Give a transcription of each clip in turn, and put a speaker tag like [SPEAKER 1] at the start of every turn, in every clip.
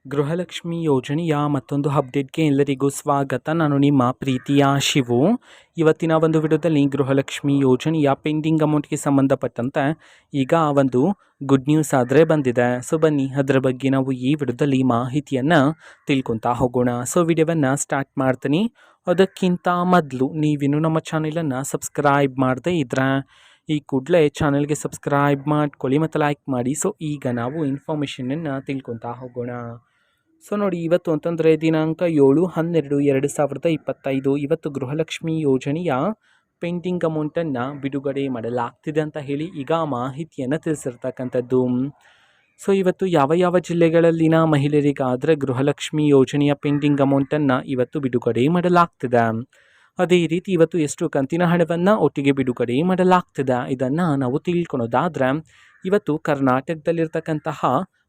[SPEAKER 1] ಗೃಹಲಕ್ಷ್ಮಿ ಯೋಜನೆಯ ಮತ್ತೊಂದು ಅಪ್ಡೇಟ್ಗೆ ಎಲ್ಲರಿಗೂ ಸ್ವಾಗತ. ನಾನು ನಿಮ್ಮ ಪ್ರೀತಿಯ ಶಿವು. ಇವತ್ತಿನ ಒಂದು ವಿಡಿಯೋದಲ್ಲಿ ಗೃಹಲಕ್ಷ್ಮಿ ಯೋಜನೆಯ ಪೆಂಡಿಂಗ್ ಅಮೌಂಟ್ಗೆ ಸಂಬಂಧಪಟ್ಟಂತೆ ಈಗ ಒಂದು ಗುಡ್ ನ್ಯೂಸ್ ಆದರೆ ಬಂದಿದೆ. ಸೊ ಬನ್ನಿ ಅದರ ಬಗ್ಗೆ ನಾವು ಈ ವಿಡಿಯೋದಲ್ಲಿ ಮಾಹಿತಿಯನ್ನು ತಿಳ್ಕೊತಾ ಹೋಗೋಣ. ಸೊ ವಿಡಿಯೋವನ್ನು ಸ್ಟಾರ್ಟ್ ಮಾಡ್ತೀನಿ. ಅದಕ್ಕಿಂತ ಮೊದಲು ನೀವಿನ್ನೂ ನಮ್ಮ ಚಾನೆಲನ್ನು ಸಬ್ಸ್ಕ್ರೈಬ್ ಮಾಡದೇ ಇದ್ರೆ ಈ ಕೂಡಲೇ ಚಾನಲ್ಗೆ ಸಬ್ಸ್ಕ್ರೈಬ್ ಮಾಡ್ಕೊಳ್ಳಿ ಮತ್ತು ಲೈಕ್ ಮಾಡಿ. ಸೊ ಈಗ ನಾವು ಇನ್ಫಾರ್ಮೇಷನನ್ನು ತಿಳ್ಕೊತಾ ಹೋಗೋಣ. ಸೊ ನೋಡಿ, ಇವತ್ತು ಅಂತಂದರೆ ದಿನಾಂಕ 7/12/2025 ಇವತ್ತು ಗೃಹಲಕ್ಷ್ಮಿ ಯೋಜನೆಯ ಪೆಂಡಿಂಗ್ ಅಮೌಂಟನ್ನು ಬಿಡುಗಡೆ ಮಾಡಲಾಗ್ತಿದೆ ಅಂತ ಹೇಳಿ ಈಗ ಮಾಹಿತಿಯನ್ನು ತಿಳಿಸಿರ್ತಕ್ಕಂಥದ್ದು. ಸೊ ಇವತ್ತು ಯಾವ ಯಾವ ಜಿಲ್ಲೆಗಳಲ್ಲಿನ ಮಹಿಳೆಯರಿಗಾದರೆ ಗೃಹಲಕ್ಷ್ಮಿ ಯೋಜನೆಯ ಪೆಂಡಿಂಗ್ ಅಮೌಂಟನ್ನು ಇವತ್ತು ಬಿಡುಗಡೆ ಮಾಡಲಾಗ್ತಿದೆ. ಅದೇ ರೀತಿ ಇವತ್ತು ಎಷ್ಟು ಕಂತಿನ ಹಣವನ್ನು ಒಟ್ಟಿಗೆ ಬಿಡುಗಡೆ ಮಾಡಲಾಗ್ತಿದೆ ಇದನ್ನು ನಾವು ತಿಳ್ಕೊಳೋದಾದರೆ, ಇವತ್ತು ಕರ್ನಾಟಕದಲ್ಲಿರ್ತಕ್ಕಂತಹ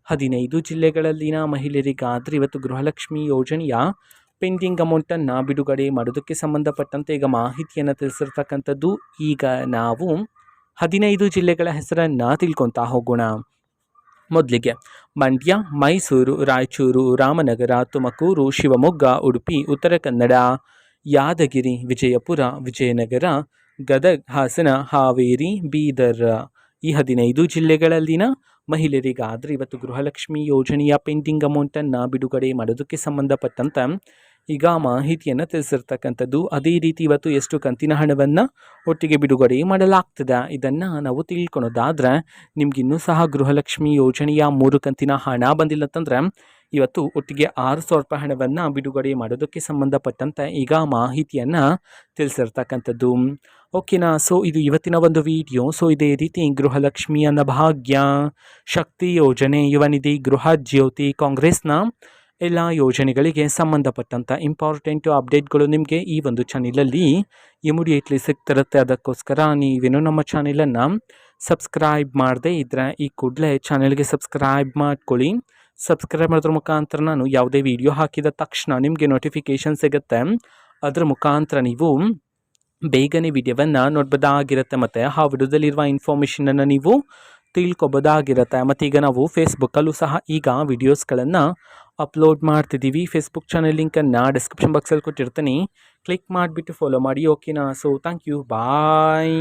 [SPEAKER 1] 15 ಜಿಲ್ಲೆಗಳಲ್ಲಿನ ಮಹಿಳೆಯರಿಗಾದರೆ ಇವತ್ತು ಗೃಹಲಕ್ಷ್ಮಿ ಯೋಜನೆಯ ಪೆಂಡಿಂಗ್ ಅಮೌಂಟನ್ನು ಬಿಡುಗಡೆ ಮಾಡೋದಕ್ಕೆ ಸಂಬಂಧಪಟ್ಟಂತೆ ಈಗ ಮಾಹಿತಿಯನ್ನು ತಿಳಿಸಿರ್ತಕ್ಕಂಥದ್ದು. ಈಗ ನಾವು 15 ಜಿಲ್ಲೆಗಳ ಹೆಸರನ್ನು ತಿಳ್ಕೊತಾ ಹೋಗೋಣ. ಮೊದಲಿಗೆ ಮಂಡ್ಯ, ಮೈಸೂರು, ರಾಯಚೂರು, ರಾಮನಗರ, ತುಮಕೂರು, ಶಿವಮೊಗ್ಗ, ಉಡುಪಿ, ಉತ್ತರ ಕನ್ನಡ, ಯಾದಗಿರಿ, ವಿಜಯಪುರ, ವಿಜಯನಗರ, ಗದಗ, ಹಾಸನ, ಹಾವೇರಿ, ಬೀದರ್ ಈ 15 ಜಿಲ್ಲೆಗಳಲ್ಲಿನ ಮಹಿಳೆಯರಿಗಾದರೆ ಇವತ್ತು ಗೃಹಲಕ್ಷ್ಮಿ ಯೋಜನೆಯ ಪೆಂಡಿಂಗ್ ಅಮೌಂಟನ್ನು ಬಿಡುಗಡೆ ಮಾಡೋದಕ್ಕೆ ಸಂಬಂಧಪಟ್ಟಂತೆ ಈಗ ಮಾಹಿತಿಯನ್ನು ತಿಳಿಸಿರ್ತಕ್ಕಂಥದ್ದು. ಅದೇ ರೀತಿ ಇವತ್ತು ಎಷ್ಟು ಕಂತಿನ ಹಣವನ್ನು ಒಟ್ಟಿಗೆ ಬಿಡುಗಡೆ ಮಾಡಲಾಗ್ತದೆ ಇದನ್ನು ನಾವು ತಿಳ್ಕೊಳೋದಾದರೆ, ನಿಮಗಿನ್ನೂ ಸಹ ಗೃಹಲಕ್ಷ್ಮಿ ಯೋಜನೆಯ 3 ಕಂತಿನ ಹಣ ಬಂದಿಲ್ಲ ಅಂತಂದರೆ ಇವತ್ತು ಒಟ್ಟಿಗೆ 6,000 ರೂಪಾಯಿ ಹಣವನ್ನು ಬಿಡುಗಡೆ ಮಾಡೋದಕ್ಕೆ ಸಂಬಂಧಪಟ್ಟಂತೆ ಈಗ ಮಾಹಿತಿಯನ್ನು ತಿಳಿಸಿರ್ತಕ್ಕಂಥದ್ದು. ಓಕೆನಾ. ಸೊ ಇದು ಇವತ್ತಿನ ಒಂದು ವಿಡಿಯೋ. ಸೊ ಇದೇ ರೀತಿ ಗೃಹಲಕ್ಷ್ಮಿ ಅನ್ನಭಾಗ್ಯ, ಶಕ್ತಿ ಯೋಜನೆ, ಯುವ ನಿಧಿ, ಗೃಹ ಜ್ಯೋತಿ, ಕಾಂಗ್ರೆಸ್ನ ಎಲ್ಲ ಯೋಜನೆಗಳಿಗೆ ಸಂಬಂಧಪಟ್ಟಂಥ ಇಂಪಾರ್ಟೆಂಟು ಅಪ್ಡೇಟ್ಗಳು ನಿಮಗೆ ಈ ಒಂದು ಚಾನಲಲ್ಲಿ ಇಮಿಡಿಯೇಟ್ಲಿ ಸಿಗ್ತಿರುತ್ತೆ. ಅದಕ್ಕೋಸ್ಕರ ನೀವೇನು ನಮ್ಮ ಚಾನಲನ್ನು ಸಬ್ಸ್ಕ್ರೈಬ್ ಮಾಡದೇ ಇದ್ದರೆ ಈ ಕೂಡಲೇ ಚಾನಲ್ಗೆ ಸಬ್ಸ್ಕ್ರೈಬ್ ಮಾಡ್ಕೊಳ್ಳಿ. ಸಬ್ಸ್ಕ್ರೈಬ್ ಮಾಡೋದ್ರ ಮುಖಾಂತರ ನಾನು ಯಾವುದೇ ವಿಡಿಯೋ ಹಾಕಿದ ತಕ್ಷಣ ನಿಮಗೆ ನೋಟಿಫಿಕೇಷನ್ ಸಿಗುತ್ತೆ. ಅದರ ಮುಖಾಂತರ ನೀವು ಬೇಗನೆ ವಿಡಿಯೋವನ್ನು ನೋಡ್ಬೋದಾಗಿರುತ್ತೆ ಮತ್ತು ಆ ವಿಡಿಯೋದಲ್ಲಿರುವ ಇನ್ಫಾರ್ಮೇಷನನ್ನು ನೀವು ತಿಳ್ಕೊಬೋದಾಗಿರುತ್ತೆ. ಮತ್ತು ಈಗ ನಾವು ಫೇಸ್ಬುಕ್ಕಲ್ಲೂ ಸಹ ಈಗ ವಿಡಿಯೋಸ್ಗಳನ್ನು ಅಪ್ಲೋಡ್ ಮಾಡ್ತಿದ್ದೀವಿ. ಫೇಸ್ಬುಕ್ ಚಾನಲ್ ಲಿಂಕನ್ನು ಡಿಸ್ಕ್ರಿಪ್ಷನ್ ಬಾಕ್ಸಲ್ಲಿ ಕೊಟ್ಟಿರ್ತೀನಿ, ಕ್ಲಿಕ್ ಮಾಡಿಬಿಟ್ಟು ಫಾಲೋ ಮಾಡಿ. ಓಕೆನಾ. So thank you, bye.